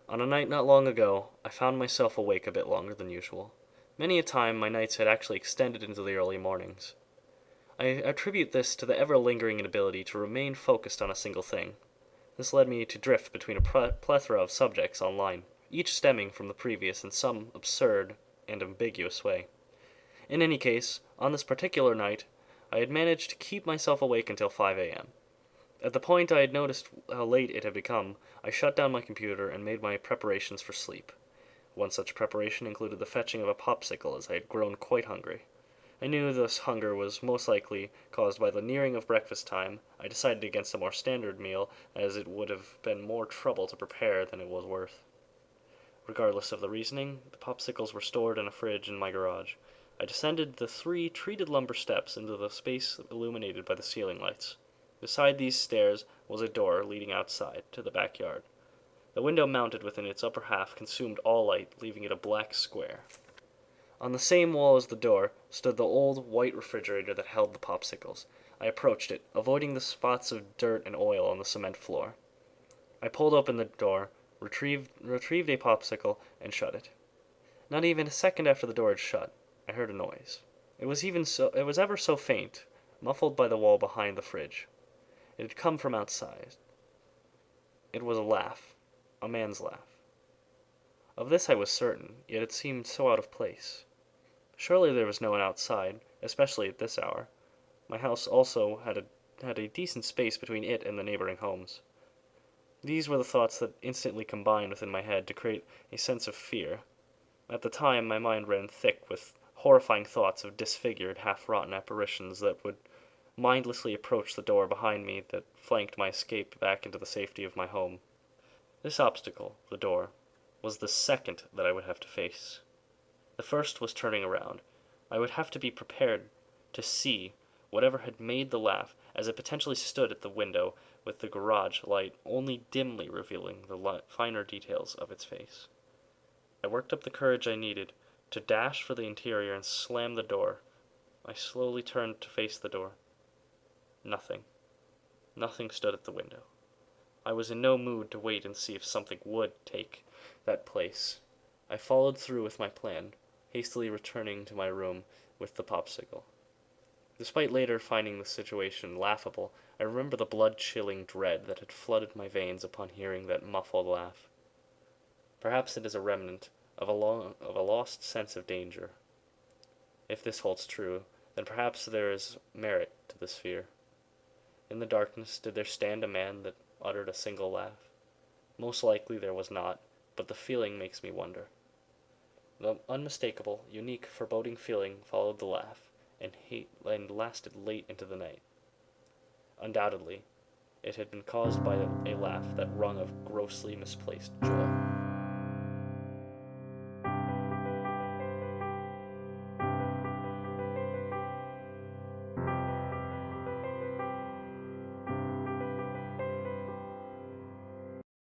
On a night not long ago, I found myself awake a bit longer than usual. Many a time my nights had actually extended into the early mornings. I attribute this to the ever-lingering inability to remain focused on a single thing. This led me to drift between a plethora of subjects online, each stemming from the previous in some absurd and ambiguous way. In any case, on this particular night, I had managed to keep myself awake until 5 a.m. At the point I had noticed how late it had become, I shut down my computer and made my preparations for sleep. One such preparation included the fetching of a popsicle, as I had grown quite hungry. I knew this hunger was most likely caused by the nearing of breakfast time. I decided against a more standard meal, as it would have been more trouble to prepare than it was worth. Regardless of the reasoning, the popsicles were stored in a fridge in my garage. I descended the 3 treated lumber steps into the space illuminated by the ceiling lights. Beside these stairs was a door leading outside, to the backyard. The window mounted within its upper half consumed all light, leaving it a black square. On the same wall as the door stood the old white refrigerator that held the popsicles. I approached it, avoiding the spots of dirt and oil on the cement floor. I pulled open the door, retrieved a popsicle, and shut it. Not even a second after the door had shut, I heard a noise. It was ever so faint, muffled by the wall behind the fridge. It had come from outside. It was a laugh, a man's laugh. Of this I was certain, yet it seemed so out of place. Surely there was no one outside, especially at this hour. My house also had a decent space between it and the neighboring homes. These were the thoughts that instantly combined within my head to create a sense of fear. At the time, my mind ran thick with horrifying thoughts of disfigured, half-rotten apparitions that would mindlessly approach the door behind me that flanked my escape back into the safety of my home. This obstacle, the door, was the second that I would have to face. The first was turning around. I would have to be prepared to see whatever had made the laugh, as it potentially stood at the window with the garage light only dimly revealing the finer details of its face. I worked up the courage I needed to dash for the interior and slam the door. I slowly turned to face the door. Nothing. Nothing stood at the window. I was in no mood to wait and see if something would take that place. I followed through with my plan, hastily returning to my room with the popsicle. Despite later finding the situation laughable, I remember the blood-chilling dread that had flooded my veins upon hearing that muffled laugh. Perhaps it is a remnant of a lost sense of danger. If this holds true, then perhaps there is merit to this fear. In the darkness, did there stand a man that uttered a single laugh? Most likely there was not, but the feeling makes me wonder. The unmistakable, unique, foreboding feeling followed the laugh, and lasted late into the night. Undoubtedly, it had been caused by a laugh that rung of grossly misplaced joy.